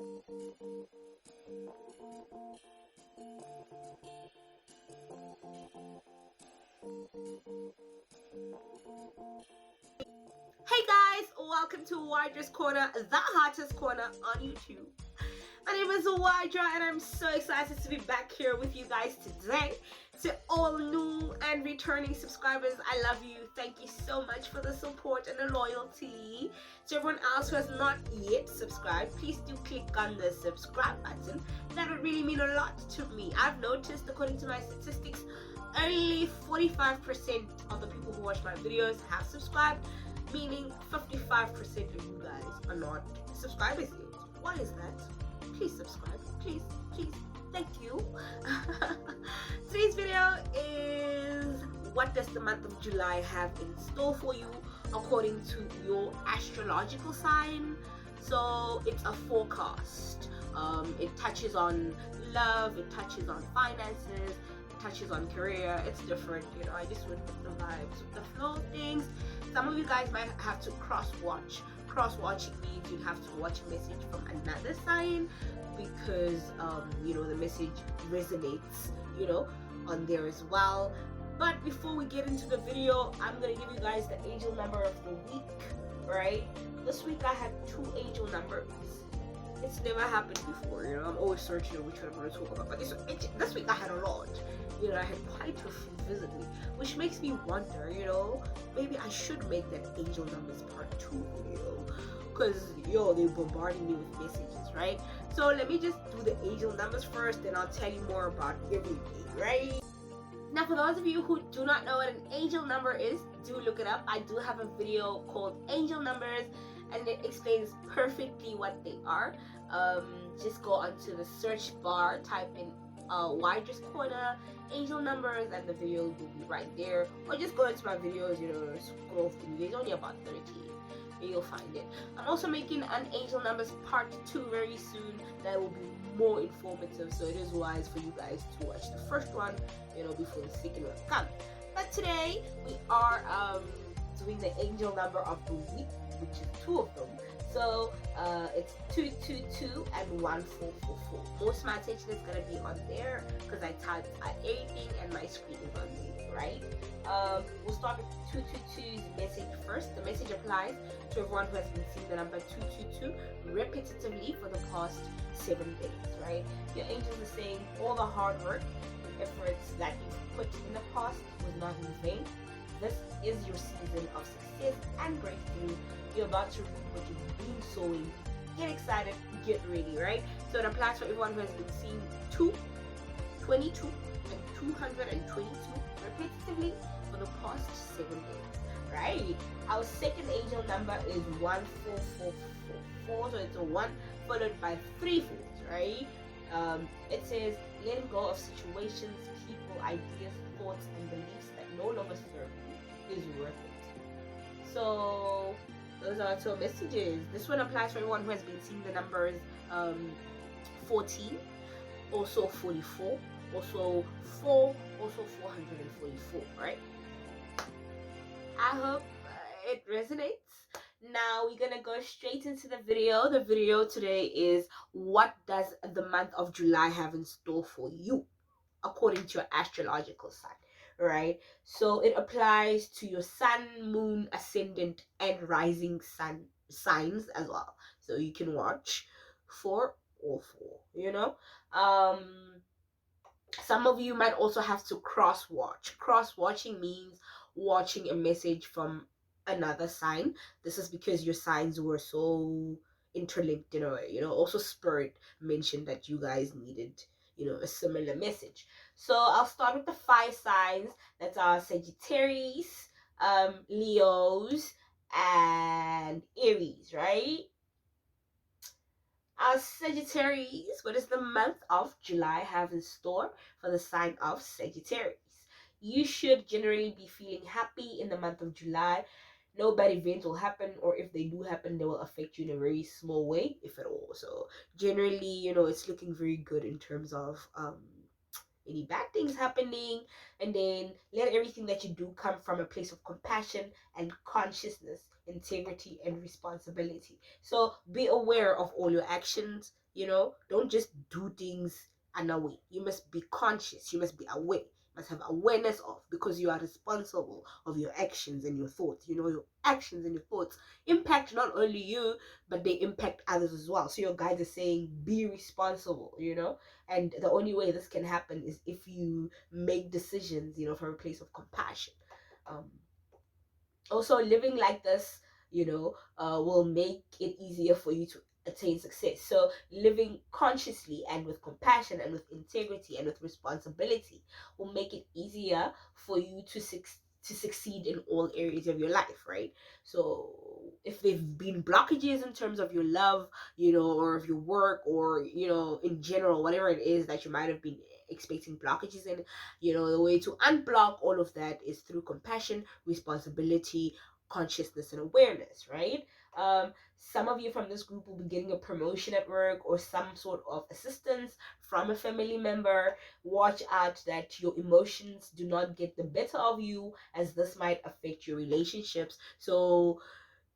Hey guys, welcome to Widra's Corner, the hottest corner on YouTube. My name is Widra and I'm so excited to be back here with you guys today. To all new and returning subscribers, I love you. Thank you so much for the support and the loyalty. To everyone else who has not yet subscribed, please do click on the subscribe button. That would really mean a lot to me. I've noticed, according to my statistics, only 45% of the people who watch my videos have subscribed, meaning 55% of you guys are not subscribers yet. Why is that? Please subscribe. Please, thank you. Today's video is what does the month of July have in store for you according to your astrological sign. So it's a forecast. It touches on love, it touches on finances, it touches on career. It's different, you know. I just went with the vibes, with the flow of things. Some of you guys might have to cross-watch. Cross-watching means you'd have to watch a message from another sign because you know, the message resonates, you know, on there as well. But before we get into the video, I'm gonna give you guys the angel number of the week. Right, this week I had 2 angel numbers. It's never happened before, you know. I'm always searching which one I'm going to talk about, but this week I had a lot, you know. I had quite a few visit me, which makes me wonder, you know, maybe I should make that angel numbers part 2 video, because yo, they're bombarding me with messages, right? So let me just do the angel numbers first, then I'll tell you more about everything, right? Now, for those of you who do not know what an angel number is, do look it up. I do have a video called Angel Numbers, and it explains perfectly what they are. Just go onto the search bar, type in Widra's Corner angel numbers, and the video will be right there. Or just go into my videos, you know, scroll through. There's only about 13. You'll find it. I'm also making an angel numbers part 2 very soon that will be more informative, so it is wise for you guys to watch the first one, you know, before the second one comes. But today we are doing the angel number of the week, which is 2 of them. So it's 222 and 1444. Most of my attention is gonna be on there because I typed everything and my screen is on there, right? We'll start with 222's message first. The message applies to everyone who has been seeing the number 222 repetitively for the past 7 days, right? Your angels are saying all the hard work and efforts that you've put in the past was not in vain. This is your season of success and breakthrough. You're about to reap what you've been sowing. Get excited, get ready, right? So it applies for everyone who has been seeing 2, 22, and 222 repetitively for the past 7 days, right? Our second angel number is 1444. So it's a 1 followed by 3 fours, right? It says letting go of situations, people, ideas, thoughts, and beliefs that no longer serve you is worth it. So those are 2 messages. This one applies for everyone who has been seeing the numbers 14, also 44, also 4, also 444, right? I hope it resonates. Now we're gonna go straight into the video. The video today is what does the month of July have in store for you according to your astrological sign, right? So it applies to your sun, moon, ascendant, and rising sun signs as well. So you can watch for all 4, you know. Some of you might also have to cross-watch. Cross-watching means watching a message from another sign. This is because your signs were so interlinked in a way, you know. Also, Spirit mentioned that you guys needed, you know, a similar message. So I'll start with the 5 signs that are Sagittarius, Leos, and Aries, right? Sagittarius, what does the month of July have in store for the sign of Sagittarius? You should generally be feeling happy in the month of July. No bad events will happen, or if they do happen, they will affect you in a very small way, if at all. So generally, you know, it's looking very good in terms of any bad things happening. And then let everything that you do come from a place of compassion and consciousness, integrity, and responsibility. So be aware of all your actions, Don't just do things unaware. You must be conscious, you must be aware, you must have awareness of, because you are responsible of your actions and your thoughts. Your actions and your thoughts impact not only you, but they impact others as well. So your guide is saying be responsible, and the only way this can happen is if you make decisions, from a place of compassion. Also, living like this, will make it easier for you to attain success. So living consciously and with compassion and with integrity and with responsibility will make it easier for you to succeed in all areas of your life, right? So if there've been blockages in terms of your love, or of your work, or in general, whatever it is that you might have been expecting blockages in, the way to unblock all of that is through compassion, responsibility, consciousness, and awareness, right? Some of you from this group will be getting a promotion at work or some sort of assistance from a family member. Watch out that your emotions do not get the better of you, as this might affect your relationships. So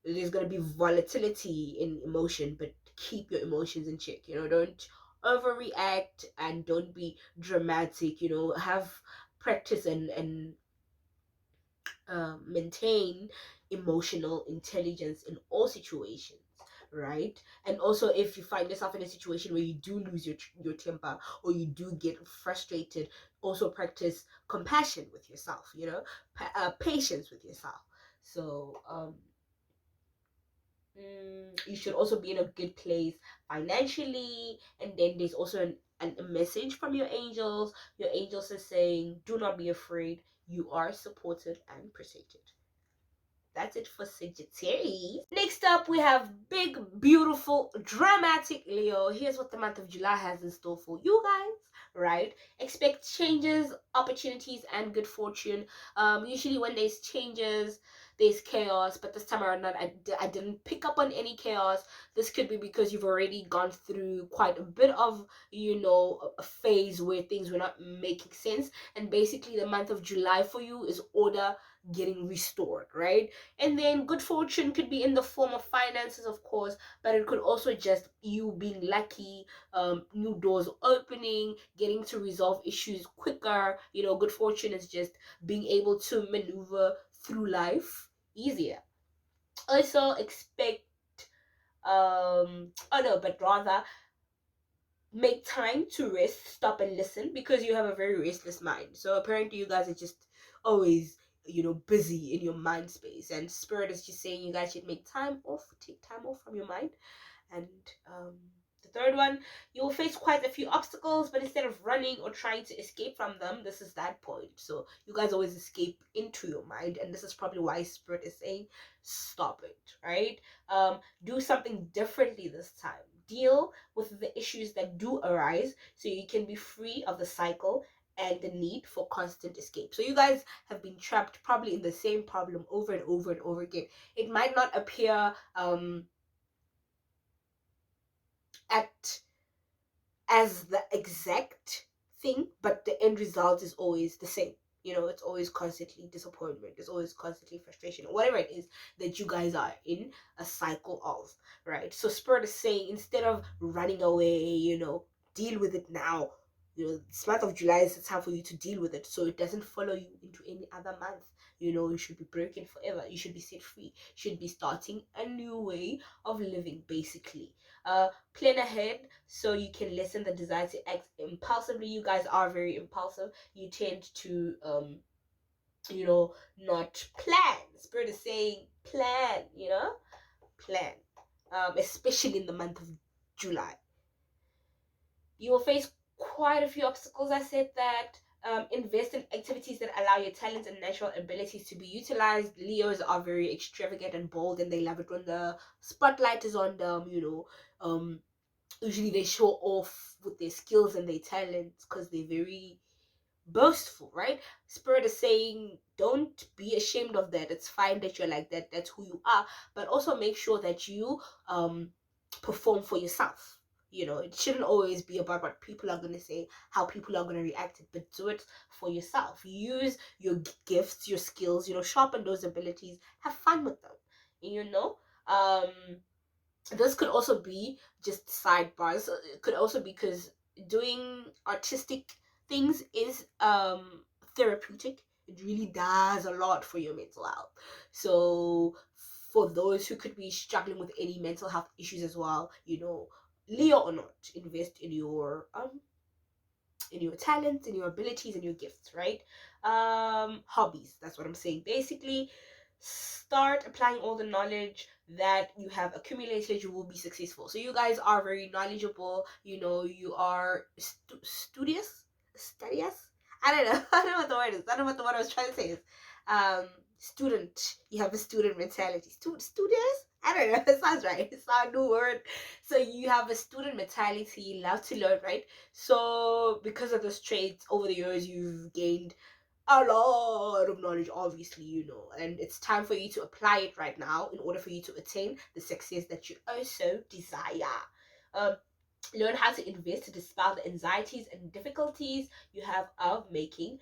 there's going to be volatility in emotion, but keep your emotions in check. Don't overreact and don't be dramatic. Have practice and maintain emotional intelligence in all situations, right? And also, if you find yourself in a situation where you do lose your temper, or you do get frustrated, also practice compassion with yourself, patience with yourself. So you should also be in a good place financially. And then there's also a message from your angels. Your angels are saying, do not be afraid, you are supported and protected. That's it for Sagittarius. Next up, we have big, beautiful, dramatic Leo. Here's what the month of July has in store for you guys, right? Expect changes, opportunities, and good fortune. Usually when there's changes, there's chaos, but this time around, I didn't pick up on any chaos. This could be because you've already gone through quite a bit of, a phase where things were not making sense. And basically, the month of July for you is order getting restored, right? And then good fortune could be in the form of finances, of course, but it could also just you being lucky, new doors opening, getting to resolve issues quicker. Good fortune is just being able to maneuver through life easier. Also expect oh no, but rather make time to rest, stop and listen, because you have a very restless mind. So apparently you guys are just always, busy in your mind space, and spirit is just saying you guys should make time off, take time off from your mind. And the third one, you will face quite a few obstacles, but instead of running or trying to escape from them, this is that point. So you guys always escape into your mind, and this is probably why spirit is saying stop it, right? Do something differently this time. Deal with the issues that do arise so you can be free of the cycle and the need for constant escape. So you guys have been trapped probably in the same problem over and over and over again. It might not appear at as the exact thing, but the end result is always the same. It's always constantly disappointment, it's always constantly frustration, whatever it is that you guys are in a cycle of, right? So spirit is saying, instead of running away, deal with it now. This month of July is the time for you to deal with it, so it doesn't follow you into any other month. You should be broken forever, you should be set free, you should be starting a new way of living, basically. Plan ahead so you can lessen the desire to act impulsively. You guys are very impulsive. You tend to not plan. Spirit is saying plan, plan. Especially in the month of July. You will face quite a few obstacles. I said that. Invest in activities that allow your talents and natural abilities to be utilized. Leos are very extravagant and bold, and they love it when the spotlight is on them. Usually they show off with their skills and their talents because they're very boastful, right? Spirit is saying don't be ashamed of that. It's fine that you're like that, that's who you are, but also make sure that you perform for yourself. It shouldn't always be about what people are going to say, how people are going to react, but do it for yourself. Use your gifts, your skills, sharpen those abilities, have fun with them. um This could also be just sidebars. It could also be because doing artistic things is therapeutic. It really does a lot for your mental health. So for those who could be struggling with any mental health issues as well, Leo or not, invest in your talents, in your abilities, in your gifts, right? Hobbies, that's what I'm saying. Basically, start applying all the knowledge that you have accumulated. You will be successful. So you guys are very knowledgeable. You are studious. I don't know. I don't know what the word is. I don't know what the word I was trying to say is. Um, student. You have a student mentality. Studious. I don't know. It sounds right. It's not a new word. So you have a student mentality, love to learn, right? So because of those traits over the years, you've gained a lot of knowledge, obviously, and it's time for you to apply it right now in order for you to attain the success that you also desire. Um, Learn how to invest to dispel the anxieties and difficulties you have of making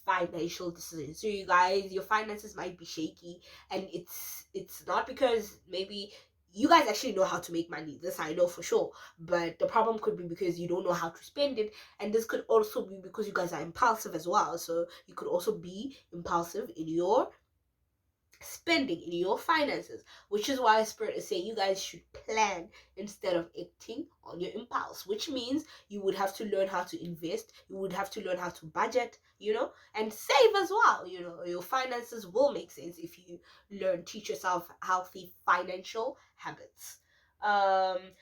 financial decisions. So you guys, your finances might be shaky, and it's not because maybe you guys actually know how to make money. This I know for sure. But the problem could be because you don't know how to spend it, and this could also be because you guys are impulsive as well. So you could also be impulsive in your spending, in your finances, which is why Spirit is saying you guys should plan instead of acting on your impulse, which means you would have to learn how to invest, you would have to learn how to budget, and save as well. Your finances will make sense if you teach yourself healthy financial habits.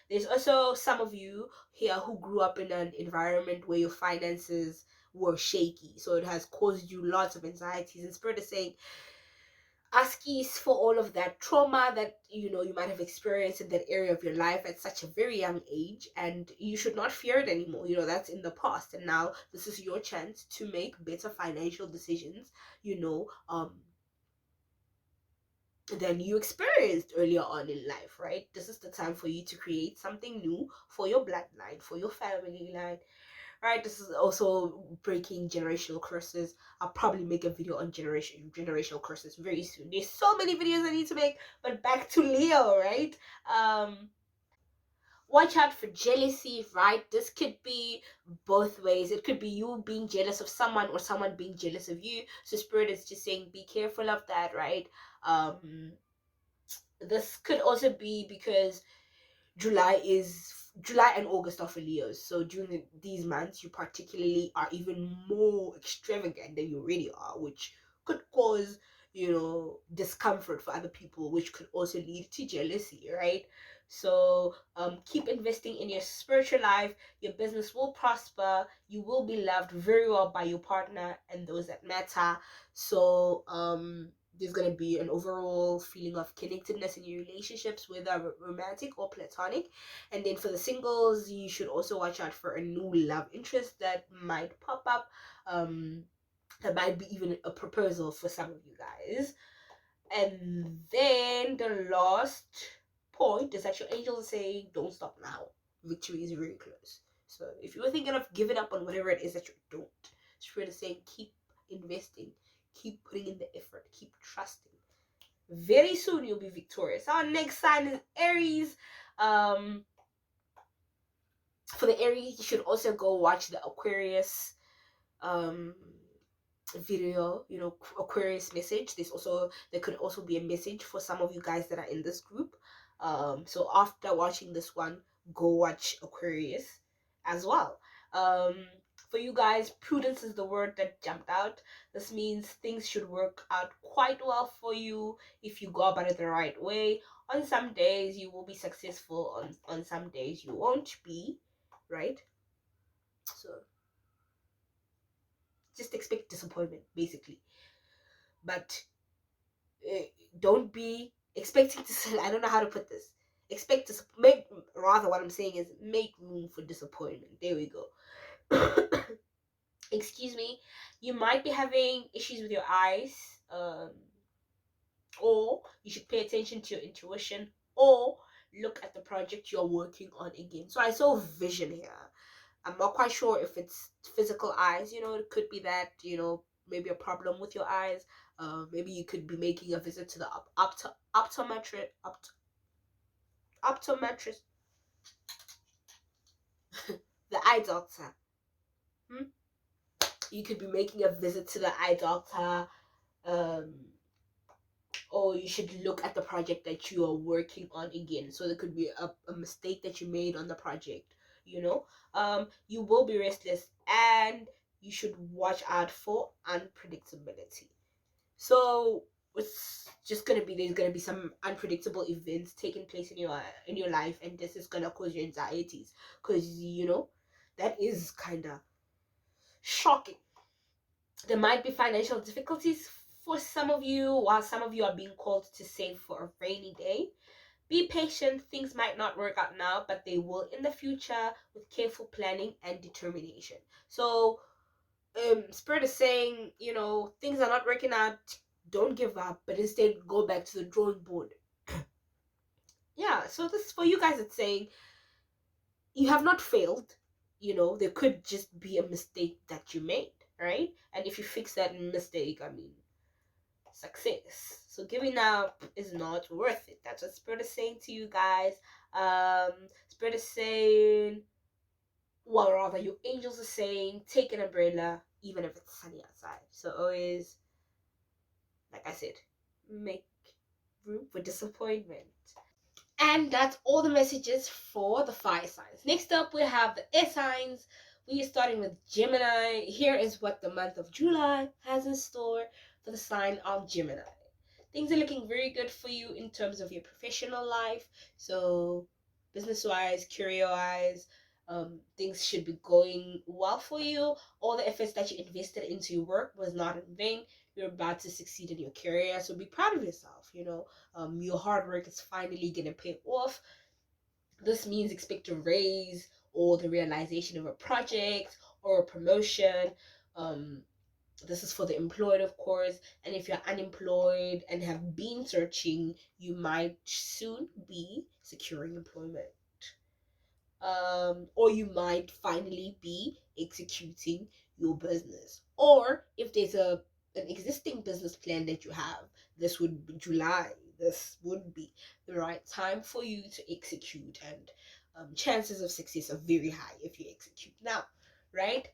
There's also some of you here who grew up in an environment where your finances were shaky, so it has caused you lots of anxieties, and Spirit is saying Askies for all of that trauma that you might have experienced in that area of your life at such a very young age, and you should not fear it anymore. That's in the past, and now this is your chance to make better financial decisions, than you experienced earlier on in life, right? This is the time for you to create something new for your bloodline, for your family line, right? This is also breaking generational curses. I'll probably make a video on generational curses very soon. There's so many videos I need to make, but back to Leo, right? Watch out for jealousy, right? This could be both ways. It could be you being jealous of someone or someone being jealous of you. So Spirit is just saying be careful of that, right? This could also be because July and August are for Leos. So during these months, you particularly are even more extravagant than you really are, which could cause, discomfort for other people, which could also lead to jealousy, right? So keep investing in your spiritual life. Your business will prosper. You will be loved very well by your partner and those that matter. So there's going to be an overall feeling of connectedness in your relationships, whether romantic or platonic. And then for the singles, you should also watch out for a new love interest that might pop up. That might be even a proposal for some of you guys. And then the last point is that your angels are saying, don't stop now. Victory is very close. So if you were thinking of giving up on whatever it is that you don't, Spirit is saying, keep investing, keep putting in the effort, keep trusting. Very soon you'll be victorious. Our next sign is Aries. For the Aries, you should also go watch the Aquarius video, Aquarius message. There could also be a message for some of you guys that are in this group. So after watching this one, go watch Aquarius as well. For you guys, prudence is the word that jumped out. This means things should work out quite well for you if you go about it the right way. On some days you will be successful, on some days you won't be, right? So just expect disappointment, basically. But don't be expecting to. I don't know how to put this. Expect to make, rather what I'm saying is make room for disappointment. There we go. Excuse me. You might be having issues with your eyes, or you should pay attention to your intuition, or look at the project you're working on again. So I saw vision here. I'm not quite sure if it's physical eyes. It could be that, maybe a problem with your eyes. Maybe you could be making a visit to the optometrist. Optometrist, the eye doctor. You could be making a visit to the eye doctor, um, or you should look at the project that you are working on again. So there could be a mistake that you made on the project, you know. You will be restless, and you should watch out for unpredictability. So it's just gonna be, there's gonna be some unpredictable events taking place in your life, and this is gonna cause you anxieties, because that is kind of shocking. There might be financial difficulties for some of you, while some of you are being called to save for a rainy day. Be patient, things might not work out now, but they will in the future with careful planning and determination. So Spirit is saying, things are not working out, don't give up, but instead go back to the drawing board. Yeah, so this for you guys, it's saying you have not failed. There could just be a mistake that you made, right? And if you fix that mistake, I mean, success. So giving up is not worth it. That's what Spirit is saying to you guys. Spirit is saying, well, rather, your angels are saying, take an umbrella, even if it's sunny outside. So always, like I said, make room for disappointment. And that's all the messages for the fire signs. Next up, we have the air signs. We are starting with Gemini. Here is what the month of July has in store for the sign of Gemini. Things are looking very good for you in terms of your professional life. So business wise, career wise, things should be going well for you. All the efforts that you invested into your work was not in vain. You're about to succeed in your career, so be proud of yourself. Your hard work is finally gonna pay off. This means expect a raise or the realization of a project or a promotion. This is for the employed, of course, and if you're unemployed and have been searching, you might soon be securing employment. Or you might finally be executing your business. Or if there's an existing business plan that you have, this would be July. This would be the right time for you to execute, and chances of success are very high if you execute now, right?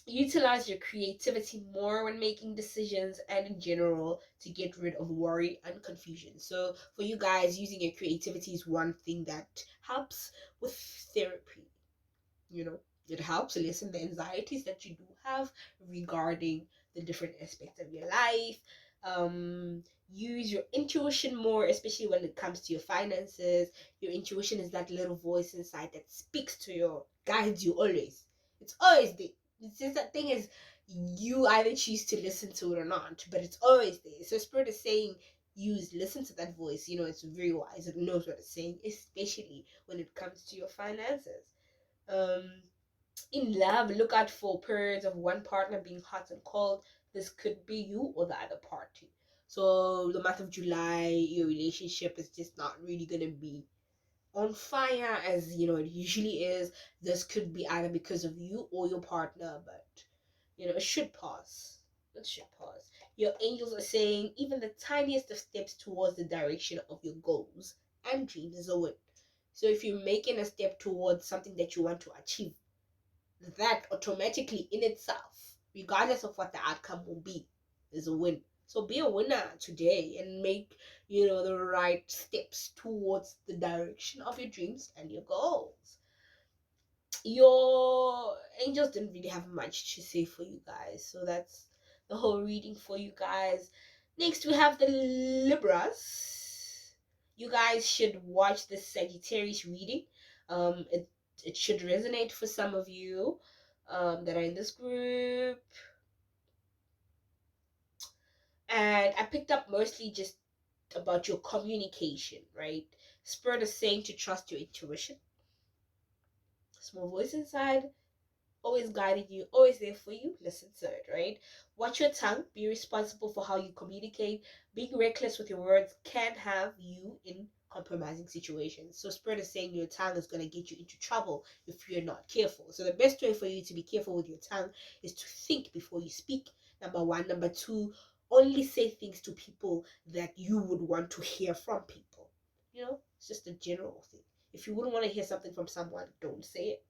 Utilize your creativity more when making decisions, and in general, to get rid of worry and confusion. So for you guys, using your creativity is one thing that helps with therapy. It helps lessen the anxieties that you do have regarding the different aspects of your life. Use your intuition more, especially when it comes to your finances. Your intuition is that little voice inside that speaks to you, guides you always. It's always there. It's just that thing is, you either choose to listen to it or not, but it's always there. So Spirit is saying, listen to that voice. It's very wise. It knows what it's saying, especially when it comes to your finances. In love, look out for periods of one partner being hot and cold. This could be you or the other party. So the month of July, your relationship is just not really gonna be on fire as it usually is. This could be either because of you or your partner, but it should pass. It should pass. Your angels are saying even the tiniest of steps towards the direction of your goals and dreams is a win. So if you're making a step towards something that you want to achieve, that automatically in itself, regardless of what the outcome will be, is a win. So be a winner today and make the right steps towards the direction of your dreams and your goals. Your angels didn't really have much to say for you guys, so that's the whole reading for you guys. Next, we have the Libras. You guys should watch the Sagittarius reading. It should resonate for some of you that are in this group. And I picked up mostly just about your communication, right? Spirit is saying to trust your intuition. Small voice inside, always guiding you, always there for you. Listen to it, right? Watch your tongue. Be responsible for how you communicate. Being reckless with your words can have you in compromising situations. So Spirit is saying your tongue is going to get you into trouble if you're not careful. So the best way for you to be careful with your tongue is to think before you speak. Number one. Number two, only say things to people that you would want to hear from people. It's just a general thing. If you wouldn't want to hear something from someone, don't say it.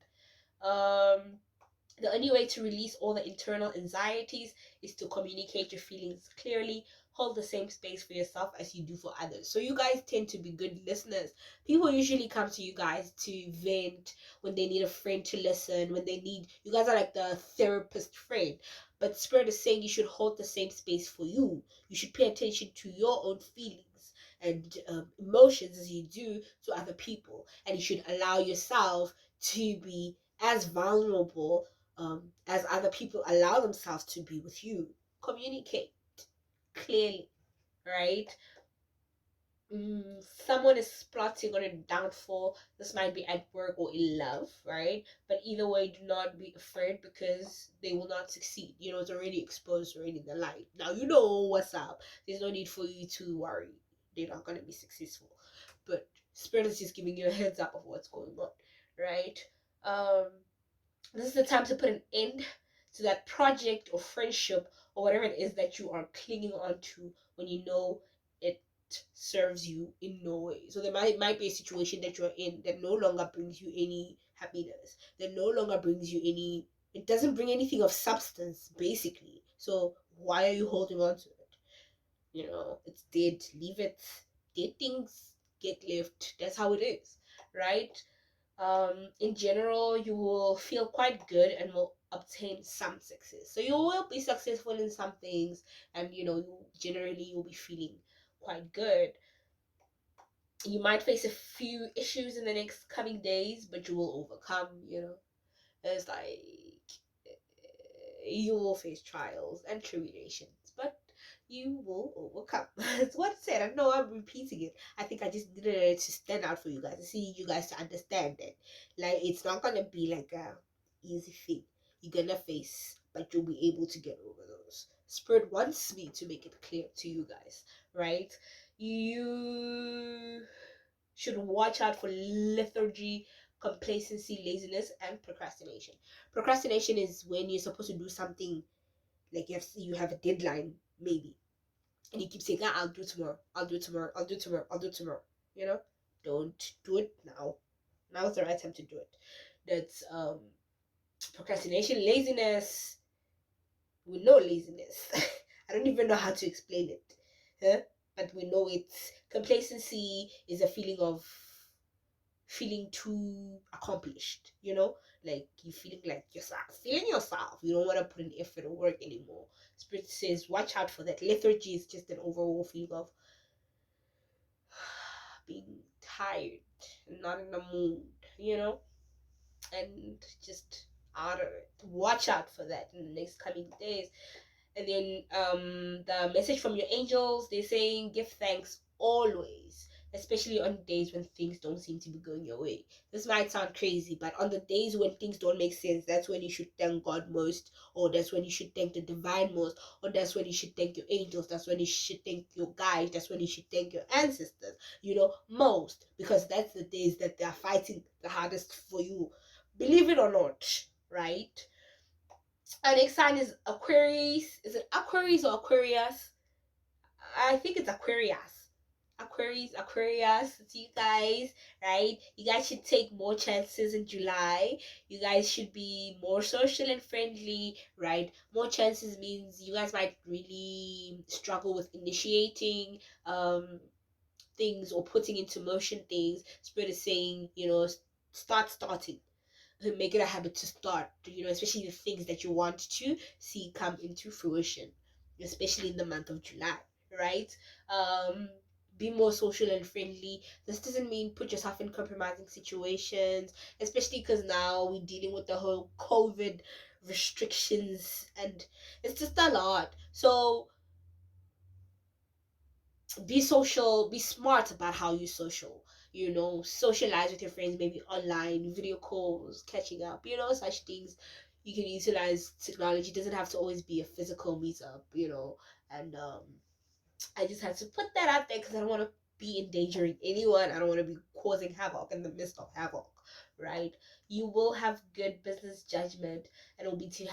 The only way to release all the internal anxieties is to communicate your feelings clearly. Hold the same space for yourself as you do for others. So you guys tend to be good listeners. People usually come to you guys to vent when they need a friend to listen, when they need, you guys are like the therapist friend. But Spirit is saying you should hold the same space for you. You should pay attention to your own feelings and emotions as you do to other people. And you should allow yourself to be as vulnerable as other people allow themselves to be with you. Communicate clearly, right? Someone is plotting on a downfall. This might be at work or in love, right? But either way, do not be afraid because they will not succeed. You know, it's already exposed, already in the light. Now you know what's up. There's no need for you to worry. They're not going to be successful. But Spirit is just giving you a heads up of what's going on, right? This is the time to put an end to that project or friendship or whatever it is that you are clinging on to when you know it serves you in no way. So there might be a situation that you're in that no longer brings you any happiness, that no longer brings you any, it doesn't bring anything of substance basically. So why are you holding on to it? You know, it's dead. Leave it. Dead things get left. That's how it is, right? In general, you will feel quite good and will obtain some success. So you will be successful in some things, and you know, you'll be feeling quite good. You might face a few issues in the next coming days, but you will overcome. You know, it's like you will face trials and tribulations, but you will overcome. That's what it said. I know I'm repeating it. I think I just needed it to stand out for you guys, to see you guys to understand it. Like, it's not gonna be like a easy thing you're gonna face, but you'll be able to get over those. Spirit wants me to make it clear to you guys, right? You should watch out for lethargy, complacency, laziness, and procrastination. Procrastination is when you're supposed to do something, like you have a deadline maybe, and you keep saying, "Ah, I'll do tomorrow, I'll do tomorrow, I'll do tomorrow, I'll do tomorrow." You know, don't do it now. Now is the right time to do it. That's procrastination. Laziness, we know laziness. I don't even know how to explain it, huh? But we know it's complacency is a feeling of feeling too accomplished, you know, like you feeling like yourself, you don't want to put in effort or work anymore. Spirit says watch out for that. Lethargy is just an overall feeling of being tired, not in the mood, you know, and just out of it. Watch out for that in the next coming days. And then the message from your angels, they're saying give thanks always, especially on days when things don't seem to be going your way. This might sound crazy, but on the days when things don't make sense, that's when you should thank God most, or that's when you should thank the divine most, or that's when you should thank your angels, that's when you should thank your guides, that's when you should thank your ancestors, you know, most, because that's the days that they're fighting the hardest for you, believe it or not, right? Our next sign is Aquarius. Is it Aquarius or Aquarius? I think it's Aquarius. Aquarius. It's you guys, right? You guys should take more chances in July. You guys should be more social and friendly, right? More chances means you guys might really struggle with initiating things or putting into motion things. Spirit is saying, you know, starting, make it a habit to start, you know, especially the things that you want to see come into fruition, especially in the month of July, right? Be more social and friendly. This doesn't mean put yourself in compromising situations, especially because now we're dealing with the whole COVID restrictions and it's just a lot. So be social, be smart about how you social, you know, socialize with your friends, maybe online, video calls, catching up, you know, such things. You can utilize technology. It doesn't have to always be a physical meetup, you know. And I just had to put that out there because I don't want to be endangering anyone. I don't want to be causing havoc in the midst of havoc, right? You will have good business judgment and it'll be too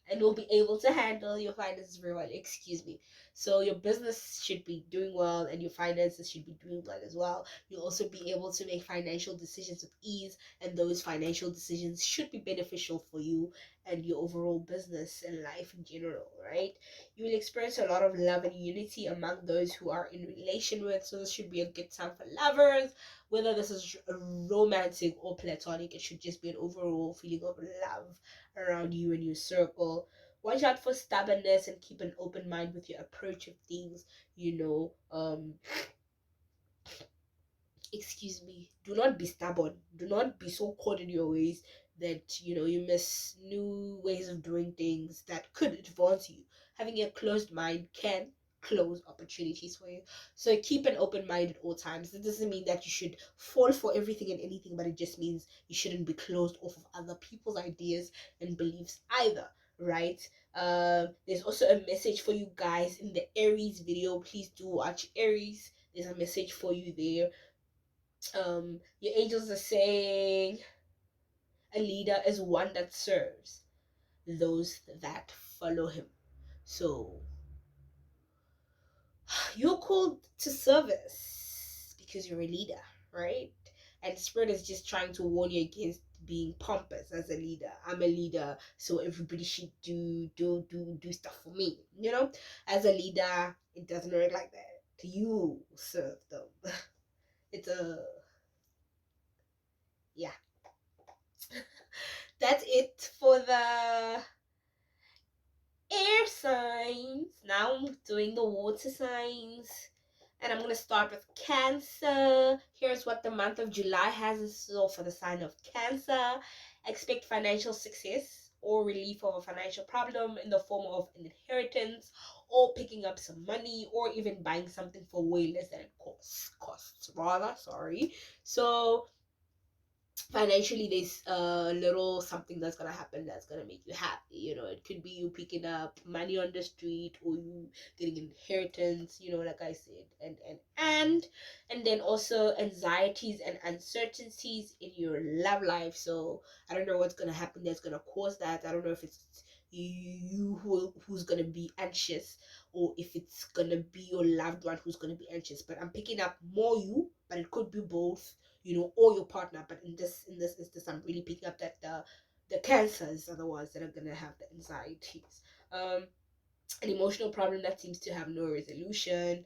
and you'll be able to handle your finances very well. Excuse me. So your business should be doing well, and your finances should be doing well as well. You'll also be able to make financial decisions with ease, and those financial decisions should be beneficial for you and your overall business and life in general, right? You will experience a lot of love and unity among those who are in relation with. So this should be a good time for lovers, whether this is romantic or platonic. It should just be an overall feeling of love around you and your circle. Watch out for stubbornness and keep an open mind with your approach of things. Excuse me, do not be stubborn. Do not be so caught in your ways that you miss new ways of doing things that could advance you. Having a closed mind can close opportunities for you. So keep an open mind at all times. This doesn't mean that you should fall for everything and anything, but it just means you shouldn't be closed off of other people's ideas and beliefs either, right? There's also a message for you guys in the Aries video. Please do watch Aries. There's a message for you there. Your angels are saying a leader is one that serves those that follow him. So you're called to service because you're a leader, right? And spirit is just trying to warn you against being pompous as a leader. I'm a leader, so everybody should do stuff for me. As a leader, it doesn't work like that. You serve them. It's a yeah. That's it for the air signs. Now I'm doing the water signs. And I'm going to start with Cancer. Here's what the month of July has in store for the sign of Cancer. Expect financial success or relief of a financial problem in the form of an inheritance or picking up some money or even buying something for way less than it costs rather. Sorry. So financially there's a little something that's gonna happen that's gonna make you happy. It could be you picking up money on the street or you getting inheritance, like I said, and then also anxieties and uncertainties in your love life. So I don't know what's gonna happen that's gonna cause that. I don't know if it's who's gonna be anxious or if it's gonna be your loved one who's gonna be anxious, but I'm picking up more you, but it could be both, or your partner. But in this instance, I'm really picking up that the cancers are the ones that are gonna have the anxieties. An emotional problem that seems to have no resolution.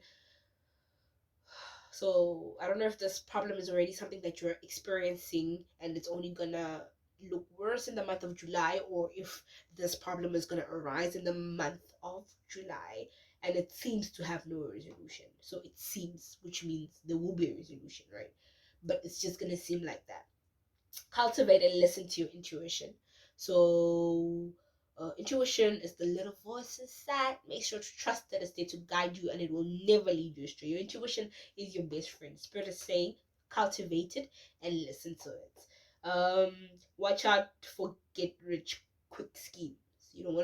So I don't know if this problem is already something that you're experiencing and it's only gonna look worse in the month of July, or if this problem is gonna arise in the month of July and it seems to have no resolution. So it seems, which means there will be a resolution, right? But it's just gonna seem like that. Cultivate and listen to your intuition. So intuition is the little voice inside. Make sure to trust that it's there to guide you and it will never lead you astray. Your intuition is your best friend. Spirit is saying cultivate it and listen to it. Watch out for get rich quick schemes. You don't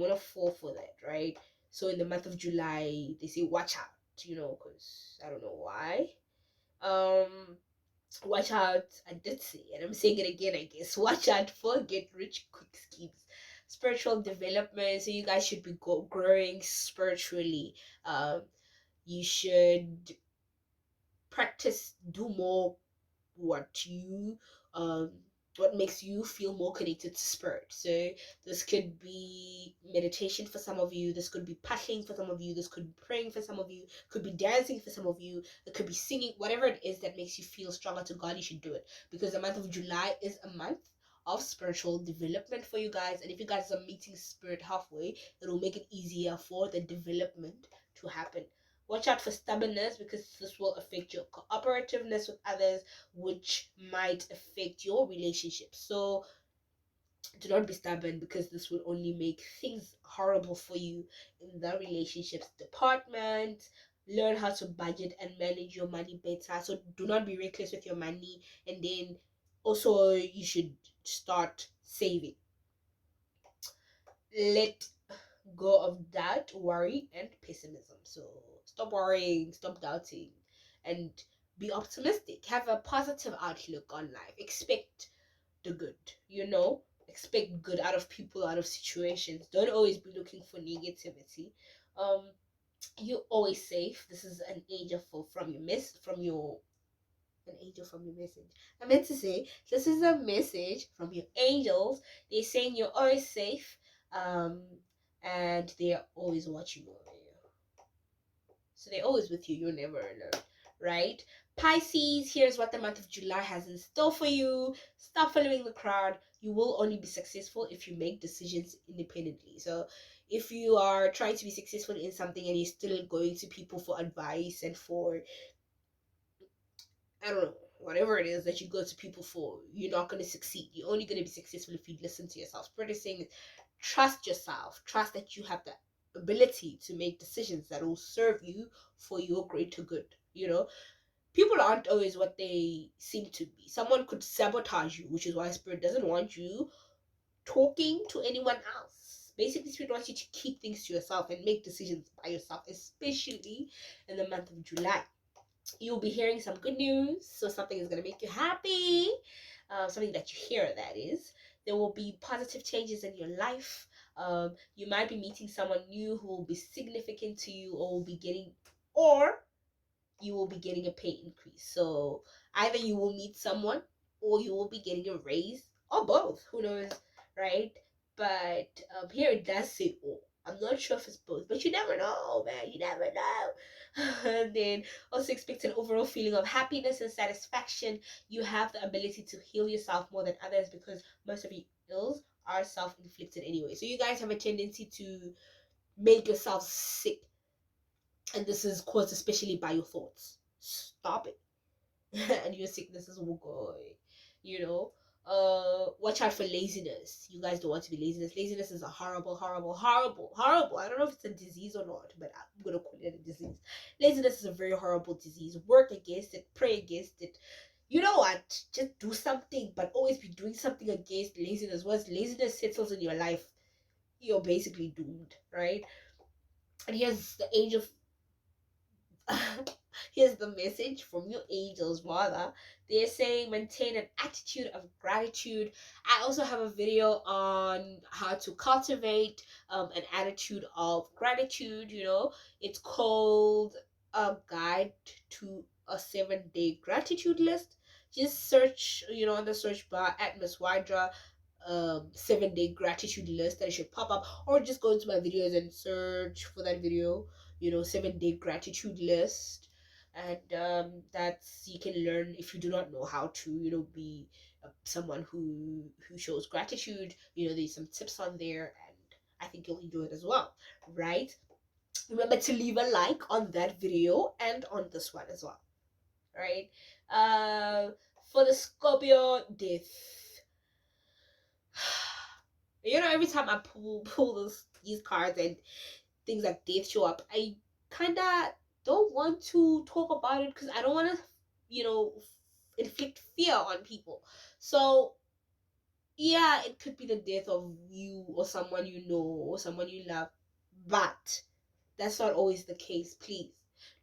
wanna fall for that, right? So in the month of July they say watch out, because I don't know why. Watch out, I did say, and I'm saying it again, I guess. Watch out for get rich quick schemes. Spiritual development. So you guys should be growing spiritually. You should practice, do more what you what makes you feel more connected to spirit. So this could be meditation for some of you, this could be pushing for some of you, this could be praying for some of you, could be dancing for some of you, it could be singing. Whatever it is that makes you feel stronger to God, you should do it, because the month of July is a month of spiritual development for you guys. And if you guys are meeting spirit halfway, it'll make it easier for the development to happen. Watch out for stubbornness, because this will affect your cooperativeness with others, which might affect your relationship. So do not be stubborn, because this will only make things horrible for you in the relationships department. Learn how to budget and manage your money better. So do not be reckless with your money. And then also you should start saving. Let go of doubt, worry, and pessimism. So stop worrying, stop doubting, and be optimistic. Have a positive outlook on life. Expect the good, expect good out of people, out of situations. Don't always be looking for negativity. You're always safe. This is an angel from your an angel from your message. I meant to say this is a message from your angels. They're saying you're always safe, um, and they're always watching over you. So they're always with you. You're never alone, right? Pisces, here's what the month of July has in store for you. Stop following the crowd. You will only be successful if you make decisions independently. So if you are trying to be successful in something and you're still going to people for advice and for, I don't know, whatever it is that you go to people for, you're not going to succeed. You're only going to be successful if you listen to yourself. Spirit is saying, trust yourself. Trust that you have the ability to make decisions that will serve you for your greater good. You know, people aren't always what they seem to be. Someone could sabotage you, which is why Spirit doesn't want you talking to anyone else. Basically, Spirit wants you to keep things to yourself and make decisions by yourself, especially in the month of July. You'll be hearing some good news, so something is going to make you happy, something that you hear, that is. There will be positive changes in your life. You might be meeting someone new who will be significant to you, or you will be getting a pay increase. So either you will meet someone, or you will be getting a raise, or both, who knows, right? But here it does say all. I'm not sure if it's both, but you never know, man. You never know. And then also expect an overall feeling of happiness and satisfaction. You have the ability to heal yourself more than others, because most of your ills are self-inflicted anyway. So you guys have a tendency to make yourself sick, and this is caused especially by your thoughts. Stop it. And your sicknesses will go away. You know, watch out for laziness. You guys don't want to be laziness. Laziness is a horrible, horrible, horrible, horrible. I don't know if it's a disease or not, but I'm gonna call it a disease. Laziness is a very horrible disease. Work against it, pray against it. You know what? Just do something, but always be doing something against laziness. Once laziness settles in your life, you're basically doomed, right? And here's the age of here's the message from your angels. Rather, they're saying maintain an attitude of gratitude. I also have a video on how to cultivate an attitude of gratitude. You know, it's called A Guide to a 7-Day Gratitude List. Just search, you know, on the search bar at Miss Wydra 7-day gratitude list, that it should pop up, or just go into my videos and search for that video, you know, 7-day gratitude list. And that's, you can learn if you do not know how to, you know, be someone who shows gratitude. You know, there's some tips on there, and I think you'll enjoy it as well, right? Remember to leave a like on that video and on this one as well, right? For the Scorpio death, you know, every time I pull these cards and things like death show up, I kind of don't want to talk about it, because I don't want to, you know, inflict fear on people. So yeah, it could be the death of you or someone you know or someone you love, but that's not always the case. Please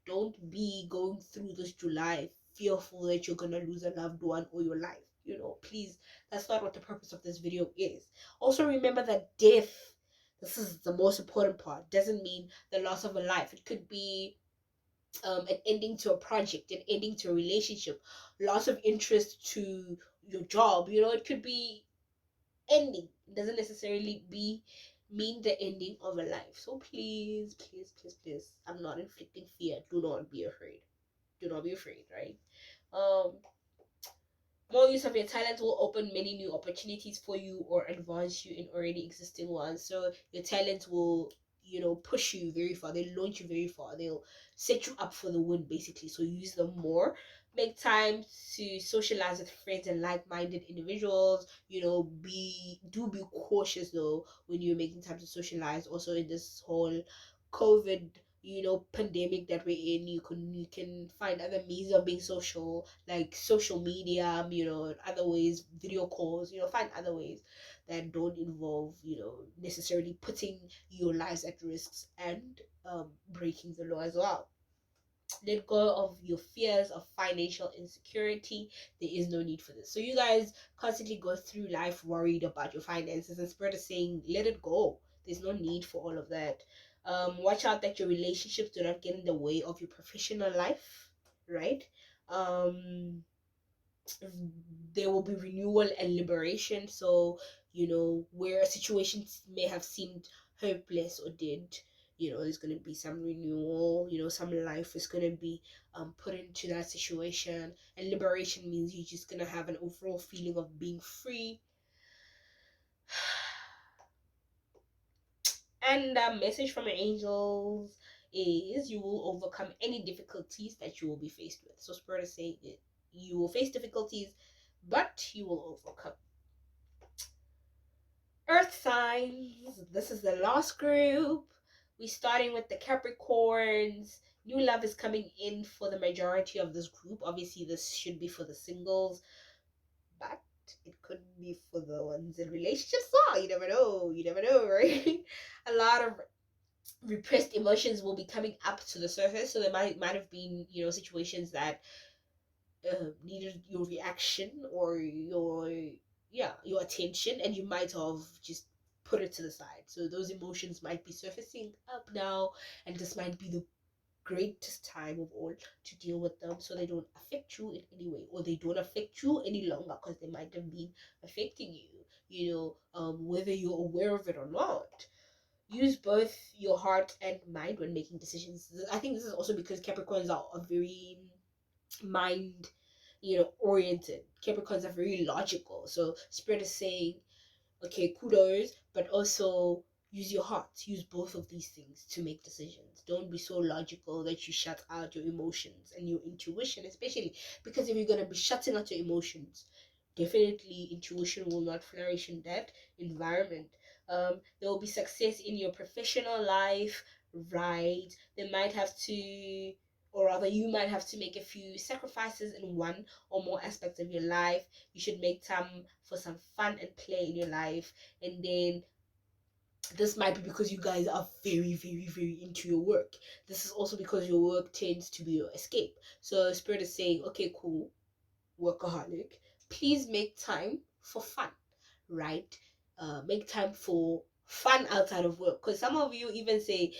don't be going through this July fearful that you're gonna lose a loved one or your life. You know, please, that's not what the purpose of this video is. Also remember that death, this is the most important part, doesn't mean the loss of a life. It could be an ending to a project, an ending to a relationship, loss of interest to your job. You know, it could be ending. It doesn't necessarily mean the ending of a life. So please, please, please, please, I'm not inflicting fear. Do not be afraid. Do not be afraid, right? More use of your talent will open many new opportunities for you or advance you in already existing ones. So your talent will, you know, push you very far. They'll launch you very far. They'll set you up for the win, basically. So use them more. Make time to socialize with friends and like-minded individuals. You know, be cautious though when you're making time to socialize. Also in this whole COVID, you know, pandemic that we're in, you can find other means of being social, like social media, you know, other ways, video calls, you know, find other ways that don't involve, you know, necessarily putting your lives at risks and breaking the law as well. Let go of your fears of financial insecurity. There is no need for this. So you guys constantly go through life worried about your finances, and Spirit is saying, let it go. There's no need for all of that. Watch out that your relationships do not get in the way of your professional life, right? Um, there will be renewal and liberation. So, where situations may have seemed hopeless or dead, there's going to be some renewal, some life is going to be put into that situation. And liberation means you're just going to have an overall feeling of being free. And the message from your angels is you will overcome any difficulties that you will be faced with. So Spirit is saying it, you will face difficulties, but you will overcome. Earth signs, this is the last group. We're starting with the Capricorns. New love is coming in for the majority of this group. Obviously, this should be for the singles, but it could be for the ones in relationships. Oh, you never know. You never know, right? A lot of repressed emotions will be coming up to the surface. So there might have been, situations that needed your reaction or your attention, and you might have just put it to the side. So those emotions might be surfacing up now, and this might be the greatest time of all to deal with them, so they don't affect you in any way, or they don't affect you any longer, because they might have been affecting you, whether you're aware of it or not. Use both your heart and mind when making decisions. I think this is also because Capricorns are very mind, oriented. Capricorns are very logical. So Spirit is saying, okay, kudos, but also use your heart. Use both of these things to make decisions. Don't be so logical that you shut out your emotions and your intuition, especially because if you're going to be shutting out your emotions, definitely intuition will not flourish in that environment. There will be success in your professional life, right? They might have to, or rather you might have to make a few sacrifices in one or more aspects of your life. You should make time for some fun and play in your life. And then this might be because you guys are very, very, very into your work. This is also because your work tends to be your escape. So Spirit is saying, okay, cool, workaholic, please make time for fun, right? Make time for fun outside of work. Because some of you even say,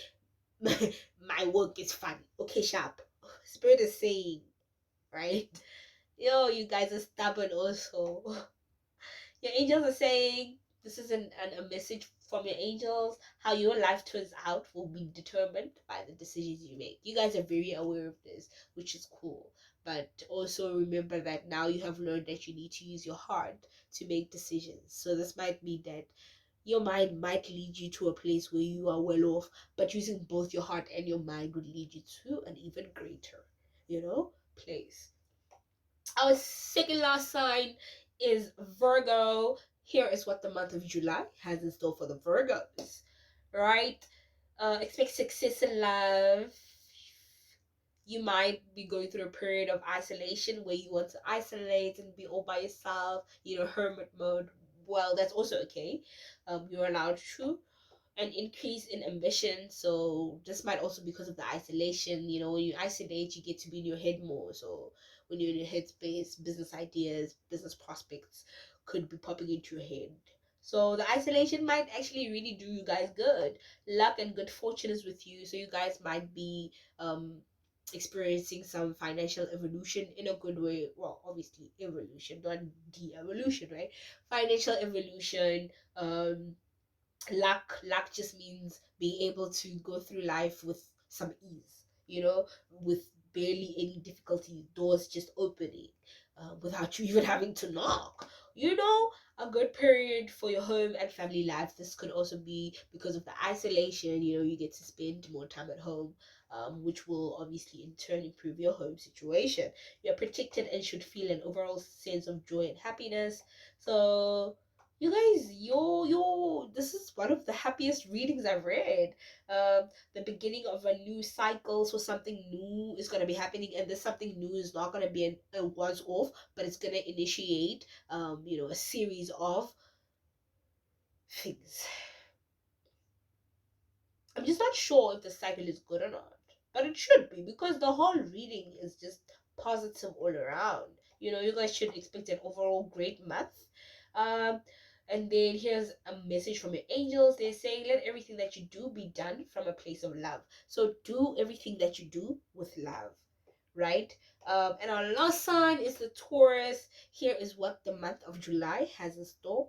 my work is fun. Okay, sharp. Spirit is saying, right? Yo, you guys are stubborn also. Your angels are saying this is a message from your angels. How your life turns out will be determined by the decisions you make. You guys are very aware of this, which is cool. But also remember that now you have learned that you need to use your heart to make decisions. So this might mean that your mind might lead you to a place where you are well off, but using both your heart and your mind would lead you to an even greater, place. Our second last sign is Virgo. Here is what the month of July has in store for the Virgos, right? Expect success in love. You might be going through a period of isolation where you want to isolate and be all by yourself, hermit mode. Well, that's also okay. You're allowed to. An increase in ambition. So this might also be because of the isolation. When you isolate, you get to be in your head more. So when you're in your headspace, business ideas, business prospects could be popping into your head. So the isolation might actually really do you guys good. Luck and good fortune is with you. So you guys might be experiencing some financial evolution in a good way. Well, obviously evolution, not de-evolution, right? Financial evolution. Luck just means being able to go through life with some ease, with barely any difficulty, doors just opening without you even having to knock. A good period for your home and family life. This could also be because of the isolation. You get to spend more time at home, which will obviously in turn improve your home situation. You're protected and should feel an overall sense of joy and happiness. So you guys, this is one of the happiest readings I've read. The beginning of a new cycle, so something new is gonna be happening, and this something new is not gonna be a once off, but it's gonna initiate, a series of things. I'm just not sure if the cycle is good or not. but it should be, because the whole reading is just positive all around. You guys should expect an overall great month. um and then here's a message from your angels. They're saying, let everything that you do be done from a place of love. So do everything that you do with love, right? And our last sign is the Taurus. Here is what the month of July has in store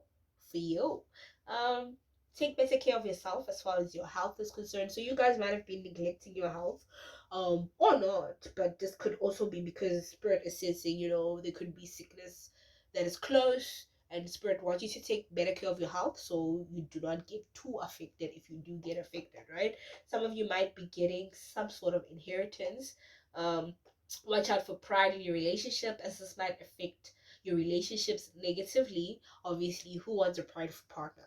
for you. um Take better care of yourself as far as your health is concerned. So you guys might have been neglecting your health, or not, but this could also be because spirit is sensing, there could be sickness that is close, and spirit wants you to take better care of your health so you do not get too affected if you do get affected, right? Some of you might be getting some sort of inheritance. Watch out for pride in your relationship, as this might affect your relationships negatively. Obviously, who wants a prideful partner?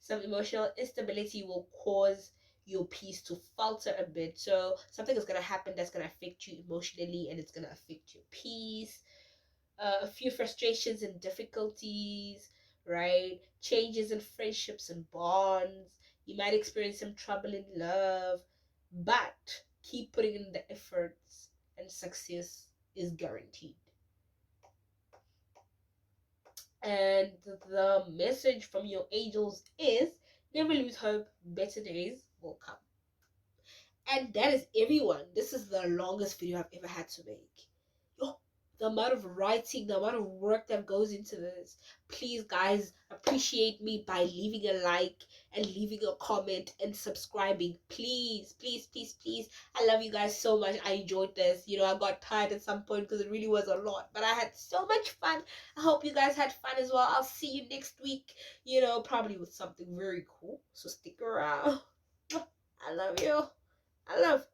Some emotional instability will cause your peace to falter a bit. So something is going to happen that's going to affect you emotionally, and it's going to affect your peace. A few frustrations and difficulties, right? Changes in friendships and bonds. You might experience some trouble in love, but keep putting in the efforts, and success is guaranteed. And the message from your angels is, never lose hope, better days will come. And that is everyone. This is the longest video I've ever had to make. Oh, the amount of writing, the amount of work that goes into this. Please, guys, appreciate me by leaving a like and leaving a comment and subscribing. Please, please, please, please. I love you guys so much. I enjoyed this. I got tired at some point because it really was a lot, but I had so much fun. I hope you guys had fun as well. I'll see you next week, probably with something very cool. So stick around. I love you. I love